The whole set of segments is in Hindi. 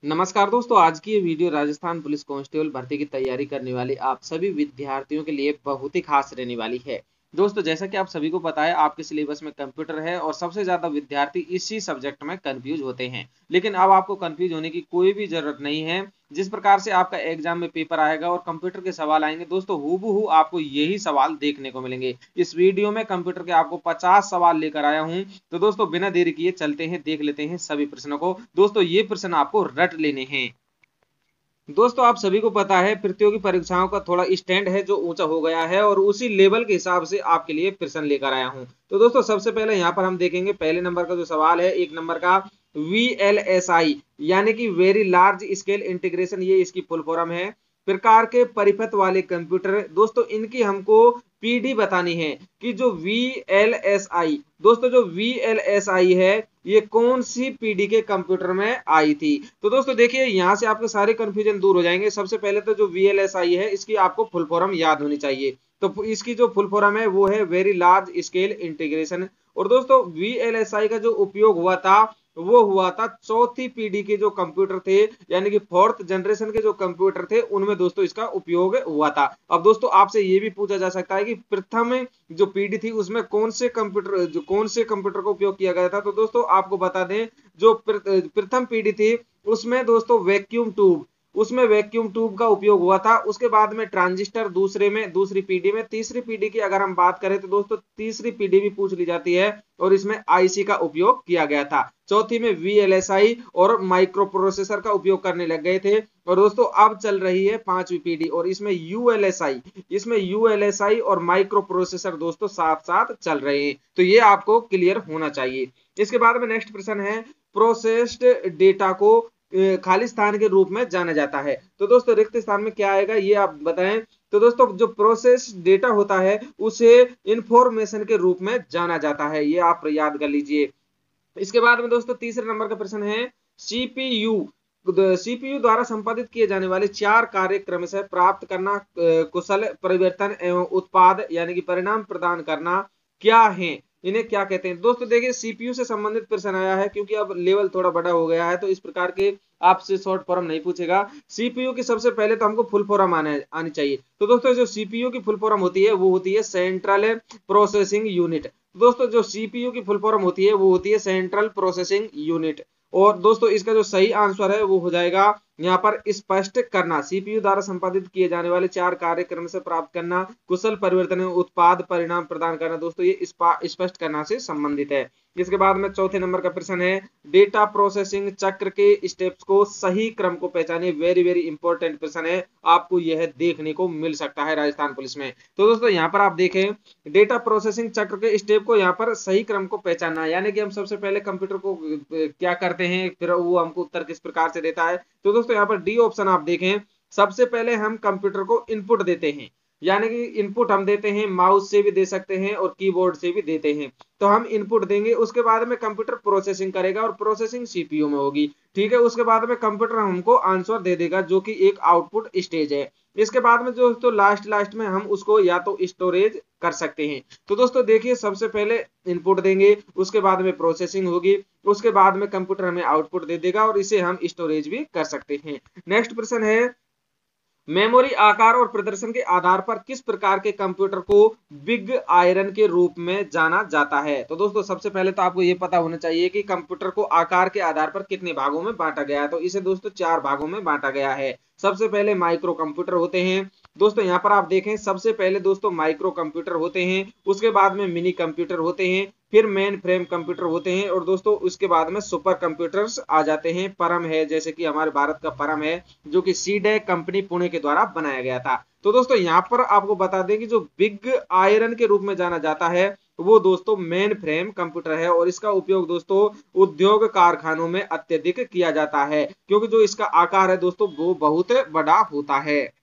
नमस्कार दोस्तों, आज की ये वीडियो राजस्थान पुलिस कांस्टेबल भर्ती की तैयारी करने वाले आप सभी विद्यार्थियों के लिए बहुत ही खास रहने वाली है। दोस्तों, जैसा कि आप सभी को पता है, आपके सिलेबस में कंप्यूटर है और सबसे ज्यादा विद्यार्थी इसी सब्जेक्ट में कंफ्यूज होते हैं। लेकिन अब आपको कंफ्यूज होने की कोई भी जरूरत नहीं है। जिस प्रकार से आपका एग्जाम में पेपर आएगा और कंप्यूटर के सवाल आएंगे दोस्तों, हूबहू आपको यही सवाल देखने को मिलेंगे। इस वीडियो में कंप्यूटर के आपको 50 सवाल लेकर आया हूं। तो दोस्तों, बिना देरी किए चलते हैं, देख लेते हैं सभी प्रश्नों को। दोस्तों, ये प्रश्न आपको रट लेने हैं। दोस्तों, आप सभी को पता है, प्रतियोगी परीक्षाओं का थोड़ा स्टैंड है जो ऊंचा हो गया है और उसी लेवल के हिसाब से आपके लिए प्रश्न लेकर आया हूं। तो दोस्तों, सबसे पहले यहां पर हम देखेंगे पहले नंबर का जो सवाल है, एक नंबर का VLSI यानी कि वेरी लार्ज स्केल इंटीग्रेशन, ये इसकी फुल फॉर्म है। प्रकार के परिपथ वाले कंप्यूटर, दोस्तों इनकी हमको पीडी बतानी है कि जो VLSI, दोस्तों जो VLSI है ये कौन सी पीडी के कंप्यूटर में आई थी। तो दोस्तों देखिए, यहां से आपके सारे कंफ्यूजन दूर हो जाएंगे। सबसे पहले तो जो VLSI है इसकी आपको फुल फॉर्म याद होनी चाहिए। तो इसकी जो फुल फॉर्म है वो है वेरी लार्ज स्केल इंटीग्रेशन। और दोस्तों, VLSI का जो उपयोग हुआ था वो हुआ था चौथी पीढ़ी के जो कंप्यूटर थे, यानी कि फोर्थ जनरेशन के जो कंप्यूटर थे उनमें दोस्तों इसका उपयोग हुआ था। अब दोस्तों, आपसे ये भी पूछा जा सकता है कि प्रथम जो पीढ़ी थी उसमें कौन से कंप्यूटर का उपयोग किया गया था। तो दोस्तों आपको बता दें, जो प्रथम पीढ़ी थी उसमें दोस्तों वैक्यूम ट्यूब का उपयोग हुआ था। उसके बाद में ट्रांजिस्टर दूसरी पीढ़ी में। तीसरी पीढ़ी की अगर हम बात करें तो दोस्तों तीसरी पीढ़ी भी पूछ ली जाती है और इसमें आईसी का उपयोग किया गया था। चौथी में VLSI और माइक्रो प्रोसेसर का उपयोग करने लग गए थे। और दोस्तों अब चल रही है पांचवी पीढ़ी और इसमें यूएलएसआई और माइक्रो प्रोसेसर दोस्तों साथ साथ चल रहे हैं। तो ये आपको क्लियर होना चाहिए। इसके बाद में नेक्स्ट प्रश्न है, प्रोसेस्ड डेटा को खाली स्थान के रूप में जाना जाता है। तो दोस्तों रिक्त स्थान में क्या आएगा ये आप बताएं। तो दोस्तों जो प्रोसेस डेटा होता है उसे इंफॉर्मेशन के रूप में जाना जाता है, ये आप याद कर लीजिए। इसके बाद में दोस्तों तीसरे नंबर का प्रश्न है, सीपीयू द्वारा संपादित किए जाने वाले 4 कार्य क्रमशः प्राप्त करना, कुशल परिवर्तन एवं उत्पाद यानी कि परिणाम प्रदान करना क्या है, इन्हें क्या कहते हैं। दोस्तों देखिए, सीपीयू से संबंधित प्रश्न आया है क्योंकि अब लेवल थोड़ा बड़ा हो गया है तो इस प्रकार के आपसे शॉर्ट फॉर्म नहीं पूछेगा। सीपीयू की सबसे पहले तो हमको फुल फॉर्म आनी चाहिए। तो दोस्तों जो सीपीयू की फुल फॉर्म होती है वो होती है सेंट्रल प्रोसेसिंग यूनिट। दोस्तों जो सीपीयू की फुल फॉर्म होती है वो होती है सेंट्रल प्रोसेसिंग यूनिट। और दोस्तों इसका जो सही आंसर है वो हो जाएगा यहाँ पर स्पष्ट करना। सीपीयू द्वारा संपादित किए जाने वाले 4 कार्यक्रम से प्राप्त करना, कुशल परिवर्तन उत्पाद परिणाम प्रदान करना, दोस्तों ये स्पष्ट करना से संबंधित है। इसके बाद में चौथे नंबर का प्रश्न है, डेटा प्रोसेसिंग चक्र के स्टेप्स को सही क्रम को पहचानिए। वेरी वेरी इंपॉर्टेंट प्रश्न है, आपको यह देखने को मिल सकता है राजस्थान पुलिस में। तो दोस्तों यहाँ पर आप देखें, डेटा प्रोसेसिंग चक्र के स्टेप को यहाँ पर सही क्रम को पहचानना, यानी कि हम सबसे पहले कंप्यूटर को क्या करते हैं फिर वो हमको उत्तर किस प्रकार से देता है। तो दोस्तों यहाँ पर डी ऑप्शन आप देखें, सबसे पहले हम कंप्यूटर को इनपुट देते हैं, यानी कि इनपुट हम देते हैं माउस से भी दे सकते हैं और कीबोर्ड से भी देते हैं। तो हम इनपुट देंगे, उसके बाद में कंप्यूटर प्रोसेसिंग करेगा और प्रोसेसिंग सीपीयू में होगी। ठीक है, उसके बाद में कंप्यूटर हमको आंसर दे देगा जो कि एक आउटपुट स्टेज है। इसके बाद में जो तो लास्ट में हम उसको या तो स्टोरेज कर सकते हैं। तो दोस्तों देखिए, सबसे पहले इनपुट देंगे, उसके बाद में प्रोसेसिंग होगी, उसके बाद में कंप्यूटर हमें आउटपुट दे देगा और इसे हम स्टोरेज भी कर सकते हैं। नेक्स्ट प्रश्न है, मेमोरी आकार और प्रदर्शन के आधार पर किस प्रकार के कंप्यूटर को बिग आयरन के रूप में जाना जाता है। तो दोस्तों सबसे पहले तो आपको यह पता होना चाहिए कि कंप्यूटर को आकार के आधार पर कितने भागों में बांटा गया है। तो इसे दोस्तों 4 भागों में बांटा गया है। सबसे पहले माइक्रो कंप्यूटर होते हैं। दोस्तों यहाँ पर आप देखें, सबसे पहले दोस्तों माइक्रो कंप्यूटर होते हैं, उसके बाद में मिनी कंप्यूटर होते हैं, फिर मेन फ्रेम कंप्यूटर होते हैं और दोस्तों उसके बाद में सुपर कंप्यूटर्स आ जाते हैं। परम है, जैसे कि हमारे भारत का परम है जो कि सीडेक कंपनी पुणे के द्वारा बनाया गया था। तो दोस्तों यहाँ पर आपको बता दें कि जो बिग आयरन के रूप में जाना जाता है वो दोस्तों मेन फ्रेम कंप्यूटर है और इसका उपयोग दोस्तों उद्योग कारखानों में अत्यधिक किया जाता है क्योंकि जो इसका आकार है दोस्तों वो बहुत बड़ा होता है।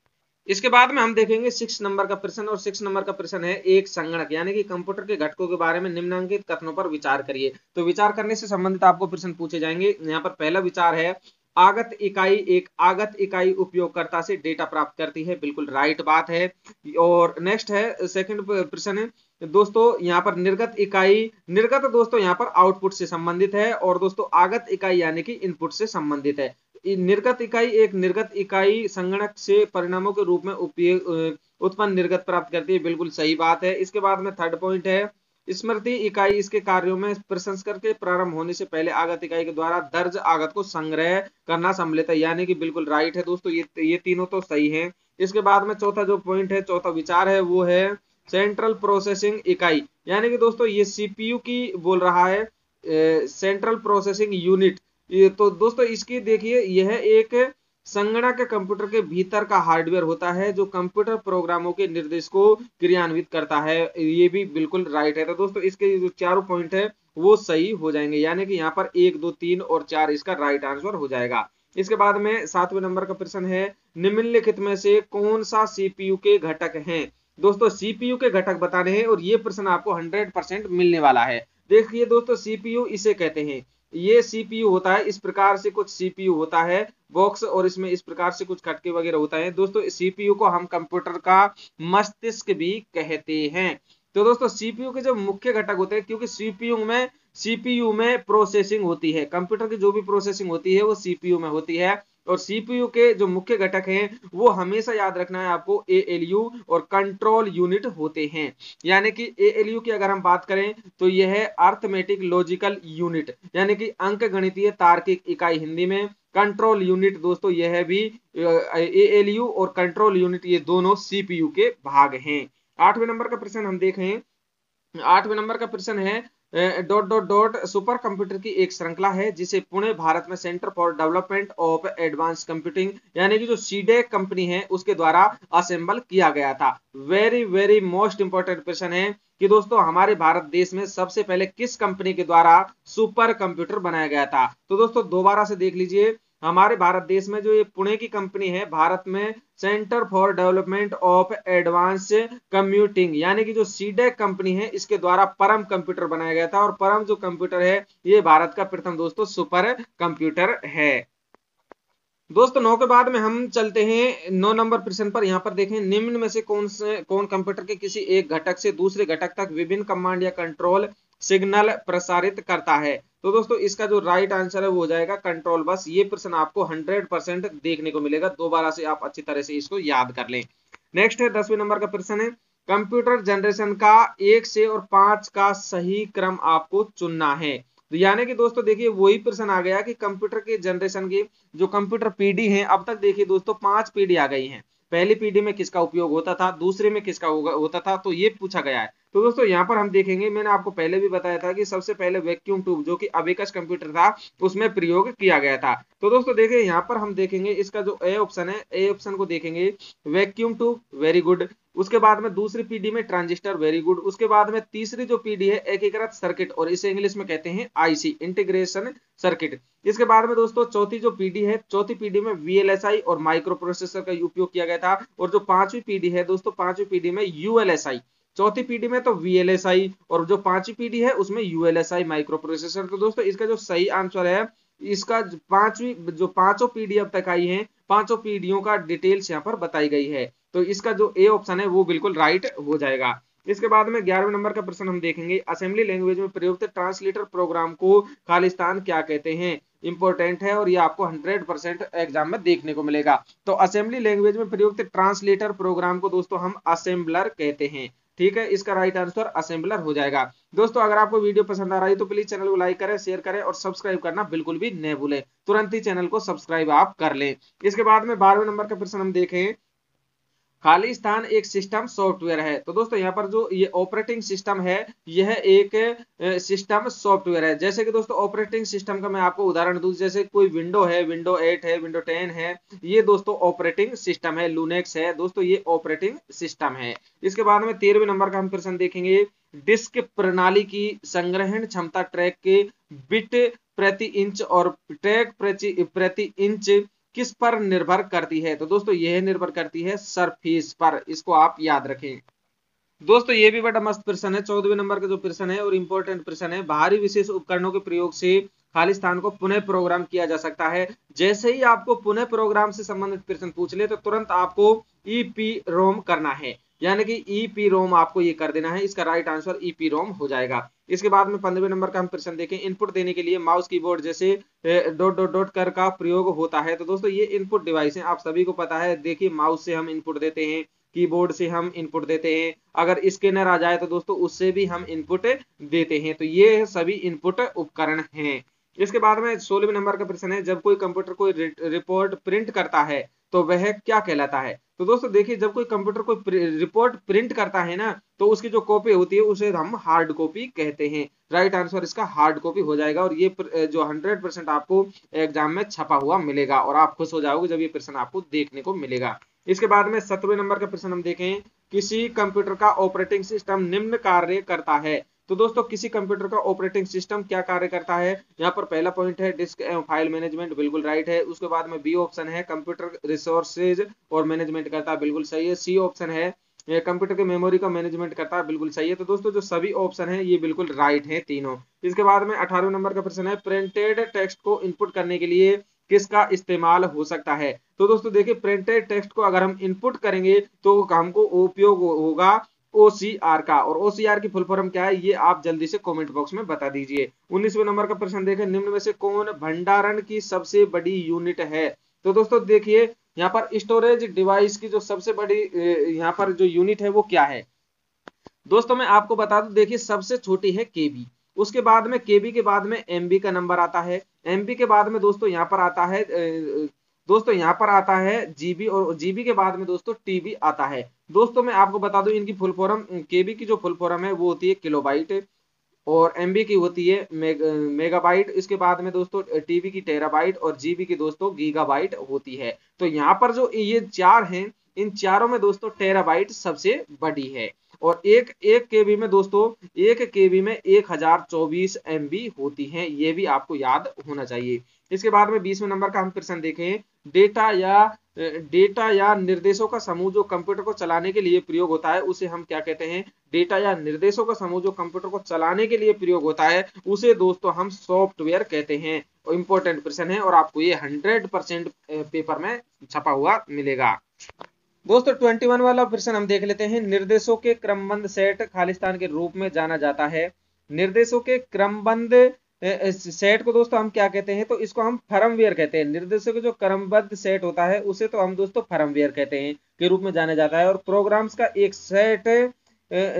इसके बाद में हम देखेंगे 6 नंबर का प्रश्न और 6 नंबर का प्रश्न है, एक संगणक यानी कि कंप्यूटर के घटकों के बारे में निम्नलिखित कथनों पर विचार करिए। तो विचार करने से संबंधित आपको प्रश्न पूछे जाएंगे। यहाँ पर पहला विचार है, एक आगत इकाई उपयोगकर्ता से डेटा प्राप्त करती है, बिल्कुल राइट बात है। और नेक्स्ट है सेकंड प्रश्न है दोस्तों, यहाँ पर निर्गत दोस्तों यहाँ पर आउटपुट से संबंधित है और दोस्तों आगत इकाई यानी कि इनपुट से संबंधित है। निर्गत इकाई एक निर्गत इकाई संगणक से परिणामों के रूप में उपयोग उत्पन्न निर्गत प्राप्त करती है, बिल्कुल सही बात है। इसके बाद में थर्ड पॉइंट है स्मृति इकाई इसके कार्यों में प्रसंस्करण के प्रारंभ होने से पहले आगत इकाई के द्वारा दर्ज आगत को संग्रह करना सम्मिलित है, यानी कि बिल्कुल राइट है दोस्तों, ये तीनों तो सही है। इसके बाद में चौथा जो पॉइंट है, चौथा विचार है वो है सेंट्रल प्रोसेसिंग इकाई, यानी कि दोस्तों ये सीपीयू की बोल रहा है, सेंट्रल प्रोसेसिंग यूनिट। ये तो दोस्तों इसकी देखिए यह एक संगणक कंप्यूटर के भीतर का हार्डवेयर होता है जो कंप्यूटर प्रोग्रामों के निर्देश को क्रियान्वित करता है, ये भी बिल्कुल राइट है। तो दोस्तों इसके जो चारों पॉइंट है वो सही हो जाएंगे, यानी कि यहाँ पर 1, 2, 3 और 4 इसका राइट आंसर हो जाएगा। इसके बाद में 7वें नंबर का प्रश्न है निम्नलिखित में से कौन सा सीपीयू के घटक हैं। दोस्तों सीपीयू के घटक बताने हैं और ये प्रश्न आपको 100% मिलने वाला है। देखिए दोस्तों सीपीयू इसे कहते हैं, ये सीपीयू होता है, इस प्रकार से कुछ सीपीयू होता है बॉक्स और इसमें इस प्रकार से कुछ खटके वगैरह होता है। दोस्तों सीपीयू को हम कंप्यूटर का मस्तिष्क भी कहते हैं। तो दोस्तों सीपीयू के जो मुख्य घटक होते हैं, क्योंकि सीपीयू में प्रोसेसिंग होती है, कंप्यूटर की जो भी प्रोसेसिंग होती है वो सीपीयू में होती है, और सीपीयू के जो मुख्य घटक हैं वो हमेशा याद रखना है आपको एएलयू और कंट्रोल यूनिट होते हैं। यानी कि एएलयू की अगर हम बात करें तो यह है अर्थमेटिक लॉजिकल यूनिट, यानी कि अंक गणितीय तार्किक इकाई हिंदी में। कंट्रोल यूनिट दोस्तों यह भी एएलयू और कंट्रोल यूनिट ये दोनों सीपीयू के भाग हैं। 8वें नंबर का प्रश्न हम देखें, 8वें नंबर का प्रश्न है dot dot dot super computer की एक श्रृंखला है जिसे पुणे भारत में centre for development of advance computing यानी कि जो सीडेक कंपनी है उसके द्वारा असेंबल किया गया था। वेरी वेरी मोस्ट इंपोर्टेंट प्रश्न है कि दोस्तों हमारे भारत देश में सबसे पहले किस कंपनी के द्वारा सुपर कंप्यूटर बनाया गया था। तो दोस्तों दोबारा से देख लीजिए, हमारे भारत देश में जो ये पुणे की कंपनी है, भारत में centre for development of advance computing यानी कि जो सीडेक कंपनी है इसके द्वारा परम कंप्यूटर बनाया गया था, और परम जो कंप्यूटर है ये भारत का प्रथम दोस्तों सुपर कंप्यूटर है। दोस्तों 9 के बाद में हम चलते हैं 9 नंबर प्रश्न पर। यहाँ पर देखें निम्न में से कौन कंप्यूटर के किसी एक घटक से दूसरे घटक तक विभिन्न कमांड या कंट्रोल सिग्नल प्रसारित करता है। तो दोस्तों इसका जो राइट आंसर है वो हो जाएगा कंट्रोल बस। ये प्रश्न आपको 100% देखने को मिलेगा, दोबारा से आप अच्छी तरह से इसको याद कर लें। नेक्स्ट है 10वें नंबर का प्रश्न है कंप्यूटर जनरेशन का 1 से और 5 का सही क्रम आपको चुनना है। तो यानी कि दोस्तों देखिए वही प्रश्न आ गया कि कंप्यूटर के जनरेशन की जो कंप्यूटर पीढ़ी है, अब तक देखिए दोस्तों 5 पीढ़ी आ गई हैं। पहली पीढ़ी में किसका उपयोग होता था, दूसरे में किसका होता था, तो ये पूछा गया है। तो दोस्तों यहाँ पर हम देखेंगे, मैंने आपको पहले भी बताया था कि सबसे पहले वैक्यूम ट्यूब जो कि अबेकस कंप्यूटर था उसमें प्रयोग किया गया था। तो दोस्तों देखिए यहाँ पर हम देखेंगे इसका जो ए ऑप्शन है, ए ऑप्शन को देखेंगे वैक्यूम ट्यूब, वेरी गुड। उसके बाद में दूसरी पीढ़ी में ट्रांजिस्टर, वेरी गुड। उसके बाद में तीसरी जो पीढ़ी है एकीकृत सर्किट, और इसे इंग्लिश में कहते हैं आईसी, इंटीग्रेशन सर्किट। इसके बाद में दोस्तों चौथी जो पीढ़ी है, चौथी पीढ़ी में वीएलएसआई और माइक्रो प्रोसेसर का उपयोग किया गया था। और जो पांचवी पीढ़ी है दोस्तों, पांचवी पीढ़ी में यूएलएसआई, चौथी पीढ़ी में तो वीएलएसआई और जो पांचवी पीढ़ी है उसमें यूएलएसआई माइक्रो प्रोसेसर। तो दोस्तों इसका जो सही आंसर है, इसका पांचों पीढ़ी अब तक आई है, पांचों पीढ़ियों का डिटेल्स यहाँ पर बताई गई है। तो इसका जो ए ऑप्शन है वो बिल्कुल राइट हो जाएगा। इसके बाद में 11वें नंबर का प्रश्न हम देखेंगे असेंबली लैंग्वेज में प्रयुक्त ट्रांसलेटर प्रोग्राम को खालिस्तान क्या कहते हैं। इंपॉर्टेंट है और ये आपको 100% एग्जाम में देखने को मिलेगा। तो असेंबली लैंग्वेज में प्रयुक्त ट्रांसलेटर प्रोग्राम को दोस्तों हम असेंबलर कहते हैं। ठीक है, इसका राइट आंसर असेंबलर हो जाएगा। दोस्तों अगर आपको वीडियो पसंद आ रही है तो प्लीज चैनल को लाइक करें, शेयर करें और सब्सक्राइब करना बिल्कुल भी न भूलें। तुरंत ही चैनल को सब्सक्राइब आप कर लें। इसके बाद में 12वें नंबर का प्रश्न हम देखें खालिस्तान एक सिस्टम सॉफ्टवेयर है। तो दोस्तों यहाँ पर जो ये ऑपरेटिंग सिस्टम है यह एक सिस्टम सॉफ्टवेयर है। जैसे कि दोस्तों ऑपरेटिंग सिस्टम का मैं आपको उदाहरण दूं, जैसे कोई विंडो है, विंडो 8 है, विंडो 10 है, ये दोस्तों ऑपरेटिंग सिस्टम है। लूनेक्स है दोस्तों, ये ऑपरेटिंग सिस्टम है। इसके बाद में 13वें नंबर का हम प्रश्न देखेंगे डिस्क प्रणाली की संग्रहण क्षमता ट्रैक के बिट प्रति इंच और ट्रैक प्रति इंच किस पर निर्भर करती है। तो दोस्तों यह निर्भर करती है सरफेस पर, इसको आप याद रखें। दोस्तों ये भी बड़ा मस्त प्रश्न है, 14वें नंबर का जो प्रश्न है और इंपॉर्टेंट प्रश्न है बाहरी विशेष उपकरणों के प्रयोग से खालिस्तान को पुनः प्रोग्राम किया जा सकता है। जैसे ही आपको पुनः प्रोग्राम से संबंधित प्रश्न पूछ ले तो तुरंत आपको EEPROM करना है, यानी कि EEPROM आपको ये कर देना है। इसका राइट आंसर EEPROM हो जाएगा। इसके बाद में 15वें नंबर का हम प्रश्न देखें, इनपुट देने के लिए माउस कीबोर्ड जैसे डॉट डॉट डॉट कर का प्रयोग होता है। तो दोस्तों ये इनपुट डिवाइस है, आप सभी को पता है। देखिए माउस से हम इनपुट देते हैं, कीबोर्ड से हम इनपुट देते हैं, अगर स्कैनर आ जाए तो दोस्तों उससे भी हम इनपुट देते हैं। तो ये सभी इनपुट उपकरण हैं। इसके बाद में 16वें नंबर का प्रश्न है, जब कोई कंप्यूटर कोई रिपोर्ट प्रिंट करता है तो वह क्या कहलाता है। तो दोस्तों देखिए जब कोई कंप्यूटर कोई रिपोर्ट प्रिंट करता है ना, तो उसकी जो कॉपी होती है उसे हम हार्ड कॉपी कहते हैं। राइट आंसर इसका हार्ड कॉपी हो जाएगा, और ये जो 100% आपको एग्जाम में छपा हुआ मिलेगा, और आप खुश हो जाओगे जब ये प्रश्न आपको देखने को मिलेगा। इसके बाद में 17वें नंबर का प्रश्न हम देखें, किसी कंप्यूटर का ऑपरेटिंग सिस्टम निम्न कार्य करता है। तो दोस्तों किसी कंप्यूटर का ऑपरेटिंग सिस्टम क्या कार्य करता है। यहाँ पर पहला पॉइंट है डिस्क एवं फाइल मैनेजमेंट, बिल्कुल राइट है। उसके बाद में बी ऑप्शन है कंप्यूटर रिसोर्सेज और मैनेजमेंट करता है, बिल्कुल सही है। सी ऑप्शन है कंप्यूटर के मेमोरी का मैनेजमेंट करता है, बिल्कुल सही है। तो दोस्तों जो सभी ऑप्शन है ये बिल्कुल राइट है तीनों। इसके बाद में 18वें नंबर का प्रश्न है, प्रिंटेड टेक्स्ट को इनपुट करने के लिए किसका इस्तेमाल हो सकता है। तो दोस्तों देखिए प्रिंटेड टेक्स्ट को अगर हम इनपुट करेंगे तो हमको उपयोग होगा OCR का, और OCR की फुल फॉर्म क्या है ये आप जल्दी से कमेंट बॉक्स में बता दीजिए। 19वें नंबर का प्रश्न देखें, निम्न में से कौन भंडारण की सबसे बड़ी यूनिट है। तो दोस्तों देखिए यहाँ पर स्टोरेज डिवाइस की जो सबसे बड़ी यहाँ पर जो यूनिट है वो क्या है। दोस्तों मैं आपको बता दूं, देखिए सबसे छोटी है केबी, उसके बाद में केबी के बाद में एमबी का नंबर आता है, एमबी के बाद में दोस्तों यहाँ पर आता है दोस्तों यहाँ पर आता है जीबी, और जीबी के बाद में दोस्तों टीबी आता है। दोस्तों मैं आपको बता दूं इनकी फुल फॉर्म, केबी की जो फुल फॉर्म है वो होती है किलोबाइट, और एमबी की होती है मेगाबाइट। इसके बाद में दोस्तों टीबी की टेराबाइट, और जीबी की दोस्तों गीगाबाइट होती है। तो यहाँ पर जो ये चार हैं, इन चारों में दोस्तों टेराबाइट सबसे बड़ी है, और एक एक केबी में दोस्तों एक केबी में 1024 MB होती है, ये भी आपको याद होना चाहिए। इसके बाद में 20वें नंबर का हम प्रश्न देखें, डेटा या निर्देशों का समूह जो कंप्यूटर को चलाने के लिए प्रयोग होता है उसे हम क्या कहते हैं। डेटा या निर्देशों का समूह जो कंप्यूटर को चलाने के लिए प्रयोग होता है उसे दोस्तों हम सॉफ्टवेयर कहते हैं। इंपॉर्टेंट प्रश्न है, और आपको ये 100% पेपर में छपा हुआ मिलेगा। दोस्तों 21 वाला प्रश्न हम देख लेते हैं, निर्देशों के क्रमबद्ध सेट खालिस्तान के रूप में जाना जाता है। निर्देशों के क्रमबद्ध सेट को दोस्तों हम क्या कहते हैं, तो इसको हम फर्मवेयर कहते हैं। निर्देशों के जो क्रमबद्ध सेट होता है उसे तो हम दोस्तों फर्मवेयर कहते हैं के रूप में जाना जाता है। और प्रोग्राम्स का एक सेट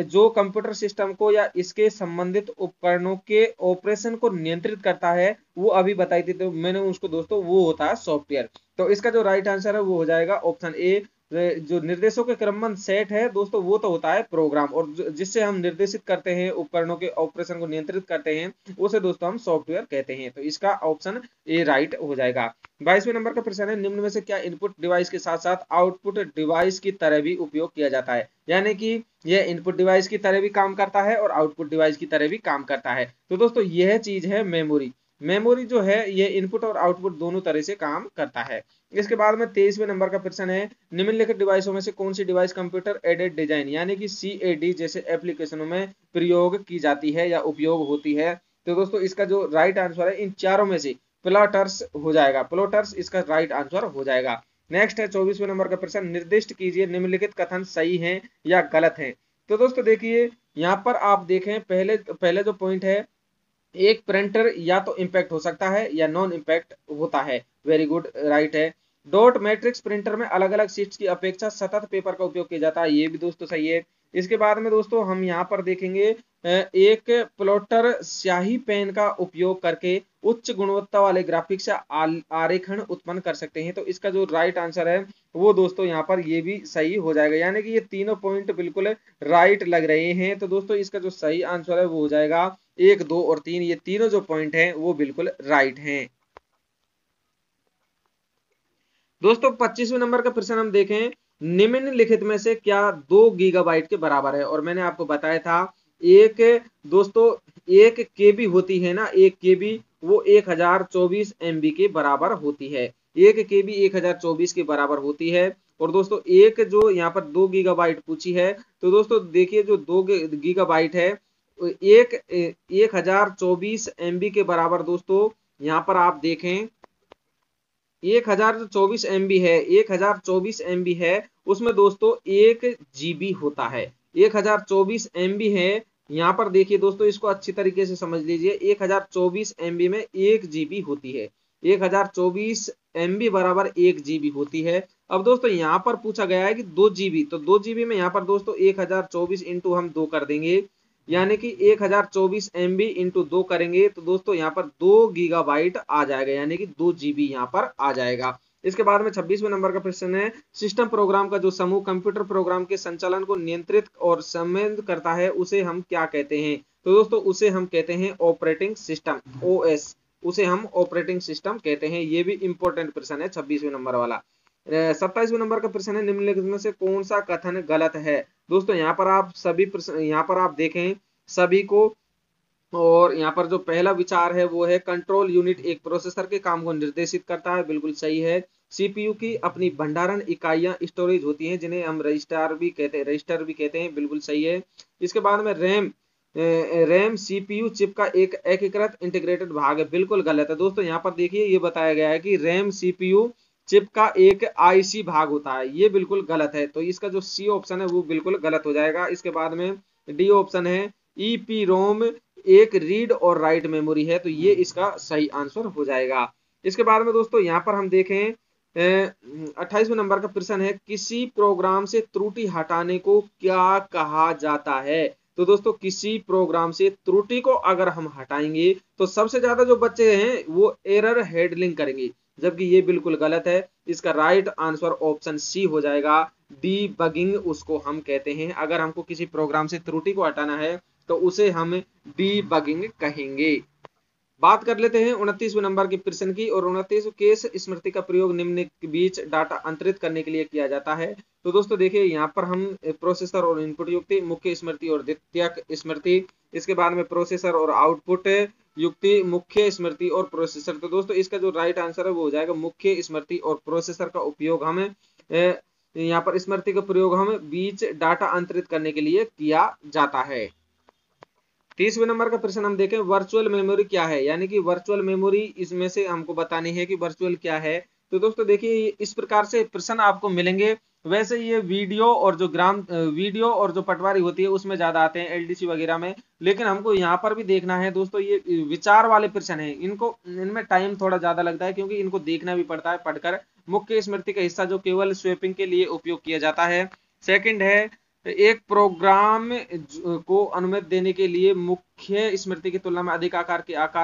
जो कंप्यूटर सिस्टम को या इसके संबंधित उपकरणों के ऑपरेशन को नियंत्रित करता है, वो अभी बताई थी तो मैंने उसको दोस्तों, वो होता है सॉफ्टवेयर। तो इसका जो राइट आंसर है वो हो जाएगा ऑप्शन ए। जो निर्देशों के क्रमबद्ध सेट है दोस्तों वो तो होता है प्रोग्राम, और जिससे हम निर्देशित करते हैं उपकरणों के ऑपरेशन को नियंत्रित करते हैं उसे दोस्तों हम सॉफ्टवेयर कहते हैं। तो इसका ऑप्शन ए राइट हो जाएगा। 22वें नंबर का प्रश्न है, निम्न में से क्या इनपुट डिवाइस के साथ साथ आउटपुट डिवाइस की तरह भी उपयोग किया जाता है। यानी कि यह इनपुट डिवाइस की तरह भी काम करता है और आउटपुट डिवाइस की तरह भी काम करता है। तो दोस्तों यह चीज है मेमोरी। मेमोरी जो है ये इनपुट और आउटपुट दोनों तरह से काम करता है। इसके बाद में 23वें नंबर का प्रश्न है, निम्नलिखित डिवाइसों में से कौन सी डिवाइस कंप्यूटर एडेड डिजाइन यानी कि CAD जैसे एप्लीकेशनों में प्रयोग की जाती है या उपयोग होती है। तो दोस्तों इसका जो राइट आंसर है इन चारों में से प्लॉटर्स हो जाएगा, प्लॉटर्स इसका राइट आंसर हो जाएगा। नेक्स्ट है 24वें नंबर का प्रश्न, निर्दिष्ट कीजिए निम्नलिखित कथन सही है या गलत है। तो दोस्तों देखिए यहाँ पर आप देखें, पहले जो पॉइंट है, एक प्रिंटर या तो इंपैक्ट हो सकता है या नॉन इंपैक्ट होता है, वेरी गुड राइट है। डॉट मैट्रिक्स प्रिंटर में अलग अलग शीट्स की अपेक्षा सतत पेपर का उपयोग किया जाता है, ये भी दोस्तों सही है। इसके बाद में दोस्तों हम यहाँ पर देखेंगे, एक प्लॉटर स्याही पेन का उपयोग करके उच्च गुणवत्ता वाले ग्राफिक्स या आरेखण उत्पन्न कर सकते हैं। तो इसका जो राइट आंसर है वो दोस्तों यहाँ पर ये भी सही हो जाएगा, यानी कि ये तीनों पॉइंट बिल्कुल राइट लग रहे हैं। तो दोस्तों इसका जो सही आंसर है वो हो जाएगा 1, 2 और 3, ये तीनों जो पॉइंट हैं वो बिल्कुल राइट हैं। दोस्तों 25वें नंबर का प्रश्न हम देखें, निम्नलिखित में से क्या 2 गीगाबाइट के बराबर है। और मैंने आपको बताया था एक दोस्तों एक केबी होती है ना, एक केबी वो 1024 MB के बराबर होती है, एक केबी 1024 के बराबर होती है। और दोस्तों एक जो यहाँ पर 2 गीगाबाइट पूछी है, तो दोस्तों देखिए जो 2 गीगाबाइट है एक 1024 MB के बराबर दोस्तों यहाँ पर आप देखें 1024 MB है, 1024 MB है, उसमें दोस्तों 1 GB होता है। 1024 MB है यहाँ पर देखिए दोस्तों, इसको अच्छी तरीके से समझ लीजिए। 1024 MB में 1 GB होती है। 1024 MB बराबर 1 GB होती है। अब दोस्तों यहाँ पर पूछा गया है कि 2 GB, तो 2 GB में यहाँ पर दोस्तों 1024 इंटू हम 2 कर देंगे, यानी कि 1024 MB इंटू 2 करेंगे तो दोस्तों यहाँ पर 2 गीगाबाइट आ जाएगा, यानी कि 2 GB यहाँ पर आ जाएगा। इसके बाद में 26वें नंबर का प्रश्न है, सिस्टम प्रोग्राम का जो समूह कंप्यूटर प्रोग्राम के संचालन को नियंत्रित और संबंध करता है उसे हम क्या कहते हैं? तो दोस्तों उसे हम कहते हैं ऑपरेटिंग सिस्टम, OS, उसे हम ऑपरेटिंग सिस्टम कहते हैं। ये भी इंपॉर्टेंट प्रश्न है 26वें नंबर वाला। 27वें नंबर का प्रश्न है, निम्नलिखित में से कौन सा कथन गलत है? दोस्तों यहाँ पर आप सभी प्रश्न, यहाँ पर आप देखें सभी को, और यहाँ पर जो पहला विचार है वो है कंट्रोल यूनिट एक प्रोसेसर के काम को निर्देशित करता है, बिल्कुल सही है। CPU की अपनी भंडारण इकाइयां स्टोरेज होती हैं जिन्हें हम रजिस्टर भी कहते हैं, बिल्कुल सही है। इसके बाद में रैम CPU चिप का एक एकीकृत इंटीग्रेटेड भाग है, बिल्कुल गलत है। दोस्तों यहाँ पर देखिए ये बताया गया है कि रैम CPU चिप का एक IC भाग होता है, ये बिल्कुल गलत है। तो इसका जो C ऑप्शन है वो बिल्कुल गलत हो जाएगा। इसके बाद में D ऑप्शन है, EPROM एक रीड और राइट मेमोरी है, तो ये इसका सही आंसर हो जाएगा। इसके बाद में दोस्तों यहाँ पर हम देखें 28वें नंबर का प्रश्न है, किसी प्रोग्राम से त्रुटि हटाने को क्या कहा जाता है? तो दोस्तों किसी प्रोग्राम से त्रुटि को अगर हम हटाएंगे तो सबसे ज्यादा जो बच्चे हैं वो एरर हैंडलिंग करेंगे, जबकि ये बिल्कुल गलत है। इसका राइट आंसर ऑप्शन C हो जाएगा, डीबगिंग उसको हम कहते हैं। अगर हमको किसी प्रोग्राम से त्रुटि को हटाना है तो उसे हम डीबगिंग कहेंगे। बात कर लेते हैं 29वें नंबर के प्रश्न की, और 29 केस स्मृति का प्रयोग निम्न के बीच डाटा अंतरित करने के लिए किया जाता है। तो दोस्तों देखिए यहाँ पर हम प्रोसेसर और इनपुट युक्ति, मुख्य स्मृति और द्वितीयक स्मृति, इसके बाद में प्रोसेसर और आउटपुट युक्ति, मुख्य स्मृति और प्रोसेसर। तो दोस्तों इसका जो राइट आंसर है वो हो जाएगा मुख्य स्मृति और प्रोसेसर का उपयोग हम यहाँ पर स्मृति का प्रयोग हम बीच डाटा अंतरित करने के लिए किया जाता है। 30वें नंबर का प्रश्न हम देखें, वर्चुअल मेमोरी क्या है? यानी कि वर्चुअल मेमोरी इसमें से हमको बतानी है कि वर्चुअल क्या है। तो दोस्तों देखिए इस प्रकार से प्रश्न आपको मिलेंगे। वैसे ये वीडियो और जो पटवारी होती है उसमें ज्यादा आते हैं, LDC वगैरह में, लेकिन हमको यहाँ पर भी देखना है दोस्तों, ये विचार वाले प्रश्न है, इनमें टाइम थोड़ा ज्यादा लगता है क्योंकि इनको देखना भी पड़ता है पढ़कर। मुख्य स्मृति का हिस्सा जो केवल स्वैपिंग के लिए उपयोग किया जाता है। सेकंड है, एक प्रोग्राम को अनुमति देने के लिए मुख्य स्मृति की तुलना में अधिक आकार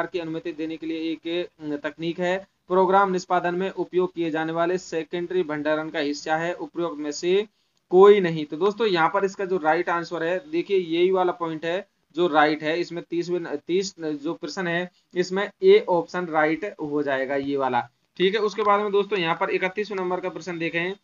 की अनुमति देने के लिए एक तकनीक है। प्रोग्राम निष्पादन में उपयोग किए जाने वाले सेकेंडरी भंडारण का हिस्सा है, उपयोग में से कोई नहीं। तो दोस्तों यहाँ पर इसका जो राइट आंसर है, देखिए यही वाला पॉइंट है जो राइट है। इसमें 30 जो प्रश्न है इसमें A ऑप्शन राइट हो जाएगा, ये वाला, ठीक है। उसके बाद में दोस्तों यहाँ पर 31वें नंबर का प्रश्न देखें,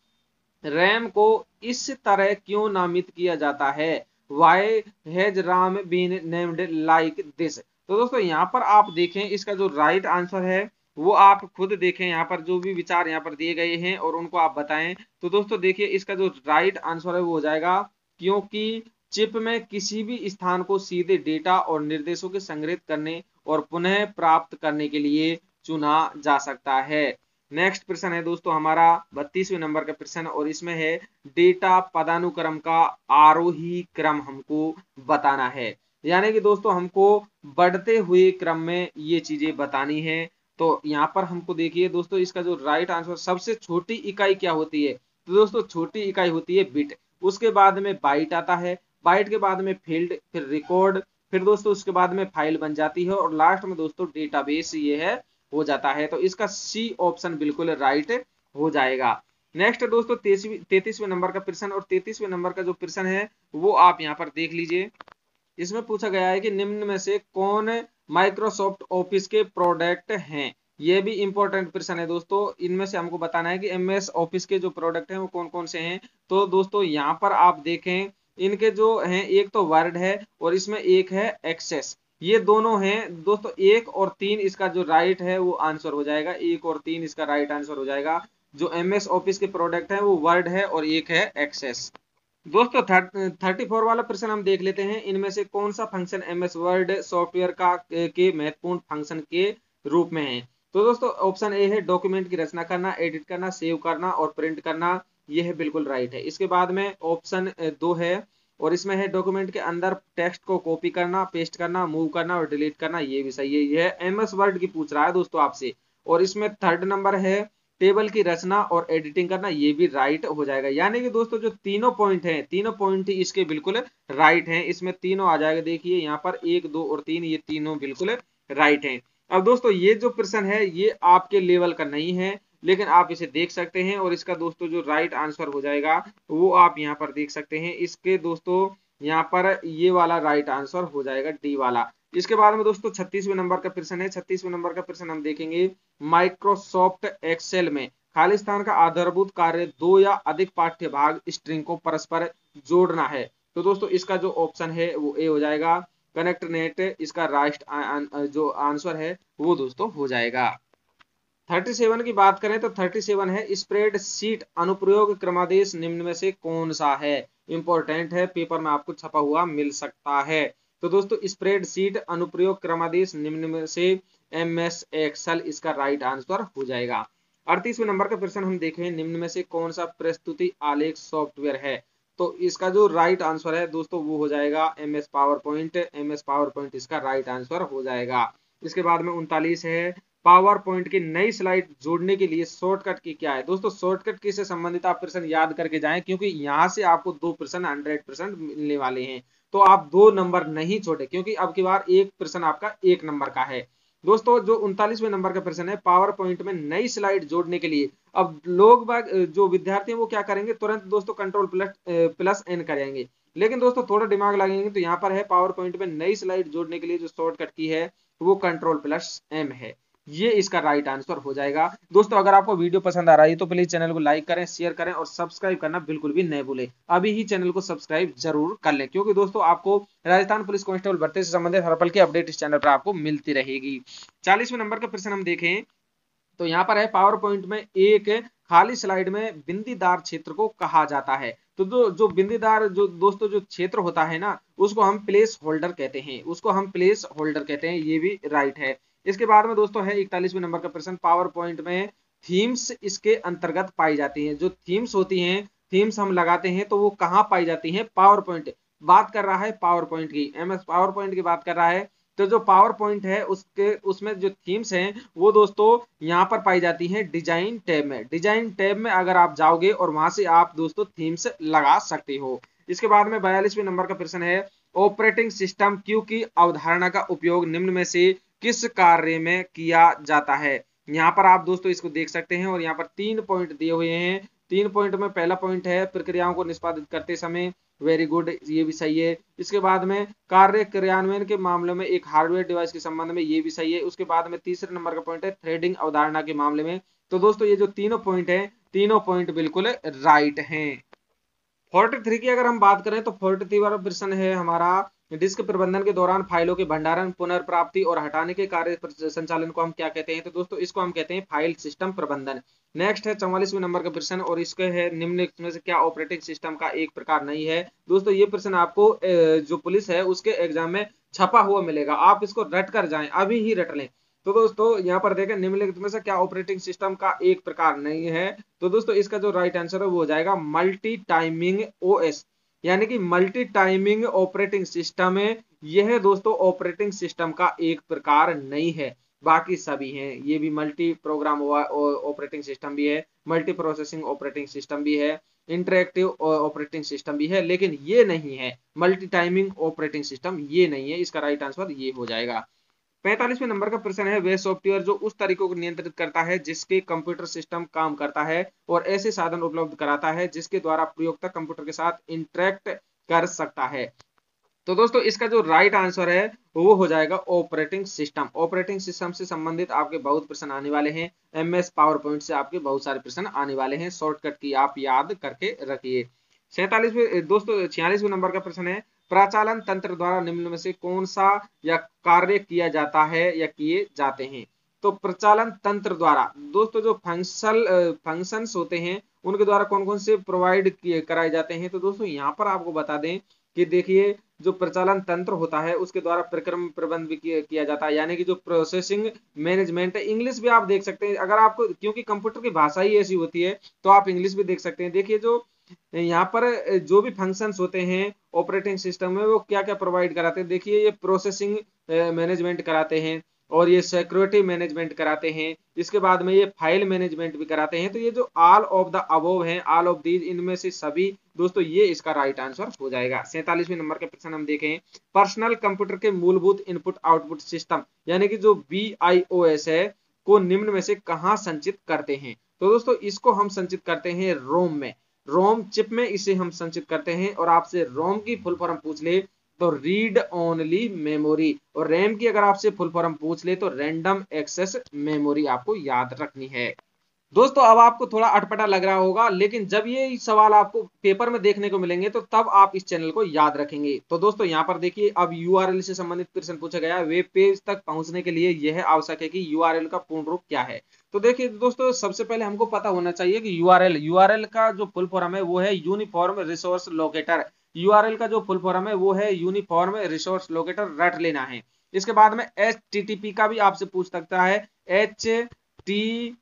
रैम को इस तरह क्यों नामित किया जाता है? Why has Ram been named like this? तो दोस्तों यहाँ पर आप देखें इसका जो राइट आंसर है वो आप खुद देखें, यहाँ पर जो भी विचार यहाँ पर दिए गए हैं और उनको आप बताएं। तो दोस्तों देखिए इसका जो राइट आंसर है वो हो जाएगा क्योंकि चिप में किसी भी स्थान को सीधे डेटा और निर्देशों के संग्रहित करने और पुनः प्राप्त करने के लिए चुना जा सकता है। नेक्स्ट प्रश्न है दोस्तों हमारा 32वें नंबर का प्रश्न, और इसमें है डेटा पदानुक्रम का आरोही क्रम हमको बताना है। यानी कि दोस्तों हमको बढ़ते हुए क्रम में ये चीजें बतानी है। तो यहाँ पर हमको देखिए दोस्तों इसका जो राइट आंसर, सबसे छोटी इकाई क्या होती है? तो दोस्तों छोटी इकाई होती है बिट, उसके बाद में बाइट आता है, बाइट के बाद में फील्ड, फिर रिकॉर्ड, फिर दोस्तों उसके बाद में फाइल बन जाती है, और लास्ट में दोस्तों डेटाबेस ये है हो जाता है। तो इसका C ऑप्शन बिल्कुल राइट हो जाएगा। नेक्स्ट दोस्तों 33वें नंबर का प्रश्न, और 33वें नंबर का जो प्रश्न है वो आप यहाँ पर देख लीजिए। इसमें पूछा गया है कि निम्न में से कौन माइक्रोसॉफ्ट ऑफिस के प्रोडक्ट हैं? ये भी इंपॉर्टेंट प्रश्न है दोस्तों। इनमें से हमको बताना है कि MS ऑफिस के जो प्रोडक्ट हैं वो कौन कौन से हैं। तो दोस्तों यहाँ पर आप देखें इनके जो हैं, एक तो वर्ड है और इसमें एक है एक्सेस, ये दोनों हैं दोस्तों। 1 और 3 इसका जो राइट है वो आंसर हो जाएगा, 1 और 3 इसका राइट आंसर हो जाएगा। जो MS ऑफिस के प्रोडक्ट है वो वर्ड है और एक है एक्सेस। दोस्तों 34 वाला प्रश्न हम देख लेते हैं, इनमें से कौन सा फंक्शन MS वर्ड सॉफ्टवेयर के महत्वपूर्ण फंक्शन के रूप में है? तो दोस्तों ऑप्शन ए है डॉक्यूमेंट की रचना करना, एडिट करना, सेव करना और प्रिंट करना, यह है बिल्कुल राइट है। इसके बाद में ऑप्शन 2 है और इसमें है डॉक्यूमेंट के अंदर टेक्स्ट को कॉपी करना, पेस्ट करना, मूव करना और डिलीट करना, ये भी सही है। यह एमएस वर्ड की पूछ रहा है दोस्तों आपसे। और इसमें थर्ड नंबर है टेबल की रचना और एडिटिंग करना, ये भी राइट हो जाएगा। यानी कि दोस्तों जो तीनों पॉइंट हैं, तीनों पॉइंट ही इसके बिल्कुल राइट हैं, इसमें तीनों आ जाएगा। देखिए यहाँ पर 1, 2 और 3, ये तीनों बिल्कुल राइट हैं। अब दोस्तों ये जो प्रश्न है ये आपके लेवल का नहीं है, लेकिन आप इसे देख सकते हैं और इसका दोस्तों जो राइट आंसर हो जाएगा वो आप यहाँ पर देख सकते हैं। इसके दोस्तों यहाँ पर ये वाला राइट आंसर हो जाएगा, डी वाला। इसके बाद में दोस्तों 36वें नंबर का प्रश्न है। 36वें नंबर का प्रश्न हम देखेंगे, माइक्रोसॉफ्ट एक्सेल में खाली स्थान का आधारभूत कार्य 2 या अधिक पाठ्य भाग स्ट्रिंग को परस्पर जोड़ना है। तो दोस्तों इसका जो ऑप्शन है वो ए हो जाएगा, कनेक्ट नेट इसका राइट जो आंसर है वो दोस्तों हो जाएगा। 37 की बात करें तो 37 है, स्प्रेड शीट अनुप्रयोग क्रमादेश निम्न में से कौन सा है। इंपॉर्टेंट है, पेपर में आपको छपा हुआ मिल सकता है। तो दोस्तों स्प्रेड शीट अनुप्रयोग क्रमादेश निम्न में से एमएस एक्सेल इसका राइट आंसर हो जाएगा। 38वें नंबर का प्रश्न हम देखें, निम्न में से कौन सा प्रस्तुति आलेख सॉफ्टवेयर है। तो इसका जो राइट आंसर है दोस्तों वो हो जाएगा MS power point. MS power point इसका राइट आंसर हो जाएगा। इसके बाद में 39 है, पावर पॉइंट की नई स्लाइड जोड़ने के लिए शॉर्टकट की क्या है। दोस्तों शॉर्टकट की से संबंधित आप प्रश्न याद करके जाएं, क्योंकि यहां से आपको 2 प्रश्न 100% मिलने वाले हैं। तो आप 2 नंबर नहीं छोड़े, क्योंकि अब की बार एक प्रश्न आपका 1 नंबर का है। दोस्तों जो 39वें नंबर का प्रश्न है, पावर पॉइंट में नई स्लाइड जोड़ने के लिए अब लोग जो विद्यार्थी हैं वो क्या करेंगे, तुरंत दोस्तों कंट्रोल प्लस एन करेंगे। लेकिन दोस्तों थोड़ा दिमाग लगाएंगे तो यहाँ पर है, पावर पॉइंट में नई स्लाइड जोड़ने के लिए जो शॉर्टकट की है वो कंट्रोल प्लस एम है। ये इसका राइट आंसर हो जाएगा। दोस्तों अगर आपको वीडियो पसंद आ रहा है तो प्लीज चैनल को लाइक करें, शेयर करें और सब्सक्राइब करना बिल्कुल भी नहीं भूलें। अभी ही चैनल को सब्सक्राइब जरूर कर लें, क्योंकि दोस्तों आपको राजस्थान पुलिस कांस्टेबल भर्ती से संबंधित हर पल की अपडेट इस चैनल पर आपको मिलती रहेगी। 40वें नंबर का प्रश्न हम देखें तो यहाँ पर है, पावर पॉइंट में एक खाली स्लाइड में बिंदीदार क्षेत्र को कहा जाता है। तो जो बिंदीदार जो दोस्तों जो क्षेत्र होता है ना, उसको हम प्लेस होल्डर कहते हैं, उसको हम प्लेस होल्डर कहते हैं, ये भी राइट है। इसके बाद में दोस्तों है 41वें नंबर का प्रश्न, पावर पॉइंट में थीम्स इसके अंतर्गत पाई जाती हैं। जो थीम्स होती हैं, थीम्स हम लगाते हैं तो वो कहाँ पाई जाती हैं, पावर पॉइंट। बात कर रहा है पावर पॉइंट की, एमएस पावर पॉइंट की बात कर रहा है। तो जो पावर पॉइंट है उसमें जो थीम्स हैं वो दोस्तों यहाँ पर पाई जाती हैं डिजाइन टैब में। डिजाइन टैब में अगर आप जाओगे और वहां से आप दोस्तों थीम्स लगा सकते हो। इसके बाद में 42वें नंबर का प्रश्न है, ऑपरेटिंग सिस्टम क्यू की अवधारणा का उपयोग निम्न में से किस कार्य में किया जाता है। यहाँ पर आप दोस्तों इसको देख सकते हैं और यहाँ पर 3 पॉइंट दिए हुए हैं। 3 पॉइंट में पहला पॉइंट है, प्रक्रियाओं को निष्पादित करते समय, वेरी गुड, ये भी सही है। इसके बाद में कार्य क्रियान्वयन के मामले में एक हार्डवेयर डिवाइस के संबंध में, ये भी सही है। उसके बाद में तीसरे नंबर का पॉइंट है, थ्रेडिंग अवधारणा के मामले में। तो दोस्तों ये जो तीनों पॉइंट हैं, तीनों पॉइंट बिल्कुल राइट हैं। 43 की अगर हम बात करें तो 43 वाला प्रश्न है हमारा, डिस्क प्रबंधन के दौरान फाइलों के भंडारण, पुनर्प्राप्ति और हटाने के कार्य संचालन को हम क्या कहते हैं। तो दोस्तों इसको हम कहते हैं फाइल सिस्टम प्रबंधन। नेक्स्ट है 44वें नंबर का प्रश्न और इसके है, निम्न में से क्या ऑपरेटिंग सिस्टम का एक प्रकार नहीं है। दोस्तों ये प्रश्न आपको जो पुलिस है उसके एग्जाम में छपा हुआ मिलेगा, आप इसको रट कर जाएं, अभी ही रट लें। तो दोस्तों यहाँ पर देखें, निम्नलिखित में से क्या ऑपरेटिंग सिस्टम का एक प्रकार नहीं है। तो दोस्तों इसका जो राइट आंसर है वो हो जाएगा मल्टी टाइमिंग ओएस, यानी कि मल्टी टाइमिंग ऑपरेटिंग सिस्टम है। यह दोस्तों ऑपरेटिंग सिस्टम का एक प्रकार नहीं है, बाकी सभी हैं। ये भी मल्टी प्रोग्राम ऑपरेटिंग सिस्टम भी है, मल्टी प्रोसेसिंग ऑपरेटिंग सिस्टम भी है, इंटरेक्टिव ऑपरेटिंग सिस्टम भी है, लेकिन ये नहीं है मल्टी टाइमिंग ऑपरेटिंग सिस्टम, ये नहीं है। इसका राइट आंसर ये हो जाएगा। 45वें नंबर का प्रश्न है, वह सॉफ्टवेयर जो उस तरीकों को नियंत्रित करता है जिसके कंप्यूटर सिस्टम काम करता है और ऐसे साधन उपलब्ध कराता है जिसके द्वारा प्रयोक्ता कंप्यूटर के साथ इंटरेक्ट कर सकता है। तो दोस्तों इसका जो राइट आंसर है वो हो जाएगा ऑपरेटिंग सिस्टम। ऑपरेटिंग सिस्टम से संबंधित आपके बहुत प्रश्न आने वाले हैं, एमएस पावर पॉइंट से आपके बहुत सारे प्रश्न आने वाले हैं, शॉर्टकट की आप याद करके रखिए। 47वें दोस्तों 46वें नंबर का प्रश्न है, प्रचालन तंत्र द्वारा निम्न में से कौन सा या कार्य किया जाता है या किए जाते हैं। तो प्रचालन तंत्र द्वारा दोस्तों जो फंक्शंस होते हैं उनके द्वारा कौन कौन से प्रोवाइड कराए जाते हैं। तो दोस्तों यहाँ पर आपको बता दें कि देखिए, जो प्रचालन तंत्र होता है उसके द्वारा प्रक्रम प्रबंध भी किया जाता है, यानी कि जो प्रोसेसिंग मैनेजमेंट है। इंग्लिश भी आप देख सकते हैं, अगर आपको, क्योंकि कंप्यूटर की भाषा ही ऐसी होती है तो आप इंग्लिश भी देख सकते हैं। देखिए जो यहाँ पर जो भी फंक्शंस होते हैं ऑपरेटिंग सिस्टम में वो क्या क्या प्रोवाइड कराते हैं। देखिए ये प्रोसेसिंग मैनेजमेंट कराते हैं और ये सिक्योरिटी मैनेजमेंट कराते हैं, इसके बाद में ये फाइल मैनेजमेंट भी कराते हैं। तो ये जो ऑल ऑफ द अबव हैं, ऑल ऑफ दीज, इनमें से सभी दोस्तों ये इसका राइट आंसर हो जाएगा। 47वें नंबर के प्रश्न हम देखें, पर्सनल कंप्यूटर के मूलभूत इनपुट आउटपुट सिस्टम यानी कि जो BIOS है को निम्न में से कहां संचित करते हैं। तो दोस्तों इसको हम संचित करते हैं रोम में, रोम चिप में इसे हम संचित करते हैं। और आपसे रोम की फुल फॉर्म पूछ ले तो रीड ओनली मेमोरी, और रैम की अगर आपसे फुल फॉर्म पूछ ले तो रैंडम एक्सेस मेमोरी आपको याद रखनी है। दोस्तों अब आपको थोड़ा अटपटा लग रहा होगा, लेकिन जब ये सवाल आपको पेपर में देखने को मिलेंगे तो तब आप इस चैनल को याद रखेंगे। तो दोस्तों यहाँ पर देखिए, अब URL से संबंधित प्रश्न पूछा गया है। वेब पेज तक पहुंचने के लिए यह आवश्यक है कि URL का पूर्ण रूप क्या है। तो देखिए दोस्तों, सबसे पहले हमको पता होना चाहिए कि URL का जो फुल फॉर्म है वो है यूनिफॉर्म रिसोर्स लोकेटर। URL का जो फुल फॉर्म है वो है यूनिफॉर्म रिसोर्स लोकेटर, रट लेना है। इसके बाद में HTTP का भी आपसे पूछ सकता है, HTTP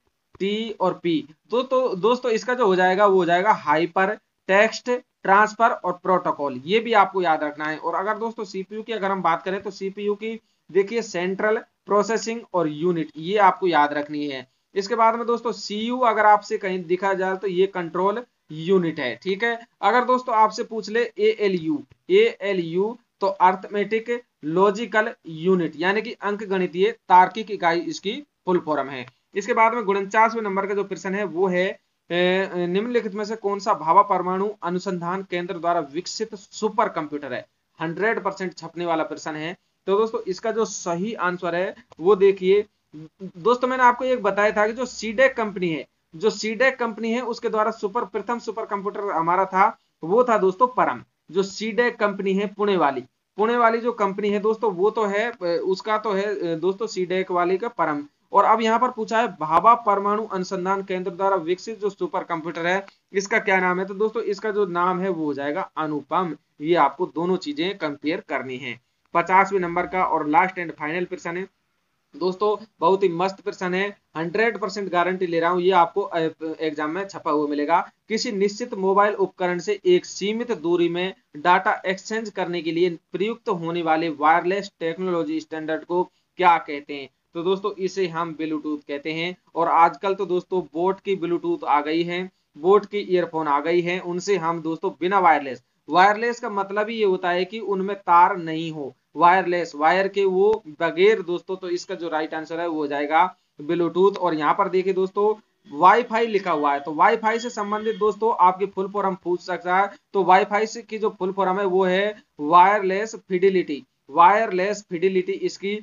और P। तो दोस्तों इसका जो हो जाएगा वो हो जाएगा हाइपर टेक्स्ट ट्रांसफर और प्रोटोकॉल, ये भी आपको याद रखना है। और अगर दोस्तों CPU की अगर हम बात करें तो CPU की देखिए सेंट्रल प्रोसेसिंग और यूनिट, ये आपको याद रखनी है। इसके बाद में दोस्तों CU अगर आपसे कहीं दिखा जाए तो ये कंट्रोल यूनिट है, ठीक है। अगर दोस्तों आपसे पूछ ले ALU तो अर्थमेटिक लॉजिकल यूनिट यानी कि अंक गणितीय तार्किक इकाई इसकी फुल फॉर्म है। इसके बाद में 49वें नंबर का जो प्रश्न है वो है निम्नलिखित में से कौन सा भाभा परमाणु अनुसंधान केंद्र द्वारा विकसित सुपर कंप्यूटर है। 100% छपने वाला प्रश्न है। तो दोस्तों इसका जो सही आंसर है वो देखिए दोस्तों, मैंने आपको एक बताया था कि जो सीडेक कंपनी है, जो सीडेक कंपनी है उसके द्वारा प्रथम सुपर कंप्यूटर हमारा था वो था दोस्तों परम। जो सीडेक कंपनी है पुणे वाली जो कंपनी है दोस्तों वो तो है उसका तो है दोस्तों सीडेक वाली का परम। और अब यहाँ पर पूछा है भाभा परमाणु अनुसंधान केंद्र द्वारा विकसित जो सुपर कंप्यूटर है इसका क्या नाम है। तो दोस्तों इसका जो नाम है वो हो जाएगा अनुपम। ये आपको दोनों चीजें कंपेयर करनी है। 50वें नंबर का और लास्ट एंड फाइनल प्रश्न है दोस्तों, बहुत ही मस्त प्रश्न है, 100% गारंटी ले रहा हूं, ये आपको एग्जाम में छपा हुआ मिलेगा। किसी निश्चित मोबाइल उपकरण से एक सीमित दूरी में डाटा एक्सचेंज करने के लिए प्रयुक्त होने वाले वायरलेस टेक्नोलॉजी स्टैंडर्ड को क्या कहते हैं। तो दोस्तों इसे हम ब्लूटूथ कहते हैं। और आजकल तो दोस्तों बोट की ब्लूटूथ आ गई है, बोट की ईयरफोन आ गई है, उनसे हम दोस्तों बिना वायरलेस का मतलब ही ये होता है कि उनमें तार नहीं हो, वायरलेस वायर के वो बगैर दोस्तों। तो इसका जो राइट आंसर है वो हो जाएगा ब्लूटूथ। और यहाँ पर देखिए दोस्तों वाईफाई लिखा हुआ है, तो वाईफाई से संबंधित दोस्तों आपकी फुल फॉर्म पूछ सकता है। तो वाईफाई की जो फुल फॉर्म है वो है वायरलेस फिडिलिटी, वायरलेस फिडिलिटी इसकी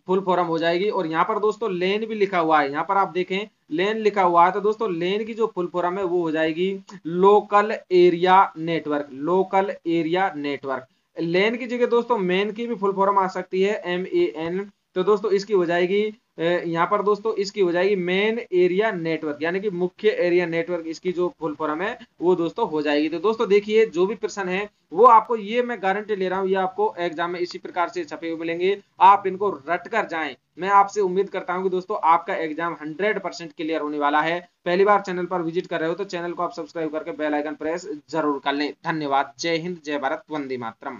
फुल फॉर्म हो जाएगी। और यहाँ पर दोस्तों लेन भी लिखा हुआ है, यहाँ पर आप देखें लेन लिखा हुआ है, तो दोस्तों लेन की जो फुल फॉर्म है वो हो जाएगी local area network, local area network. LAN की जगह दोस्तों मेन की भी फुल फॉर्म आ सकती है MAN। तो दोस्तों इसकी हो जाएगी यहाँ पर दोस्तों इसकी हो जाएगी मेन एरिया नेटवर्क यानी कि मुख्य एरिया नेटवर्क, इसकी जो फुल फॉर्म है वो दोस्तों हो जाएगी। तो दोस्तों देखिए जो भी प्रश्न है वो आपको, ये मैं गारंटी ले रहा हूँ, ये आपको एग्जाम में इसी प्रकार से छपे हुए मिलेंगे। आप इनको रट कर जाएं। मैं आपसे उम्मीद करता हूं कि दोस्तों आपका एग्जाम 100% क्लियर होने वाला है। पहली बार चैनल पर विजिट कर रहे हो तो चैनल को आप सब्सक्राइब करके बेल आइकन प्रेस जरूर कर लें। धन्यवाद। जय हिंद, जय भारत, वंदे मातरम।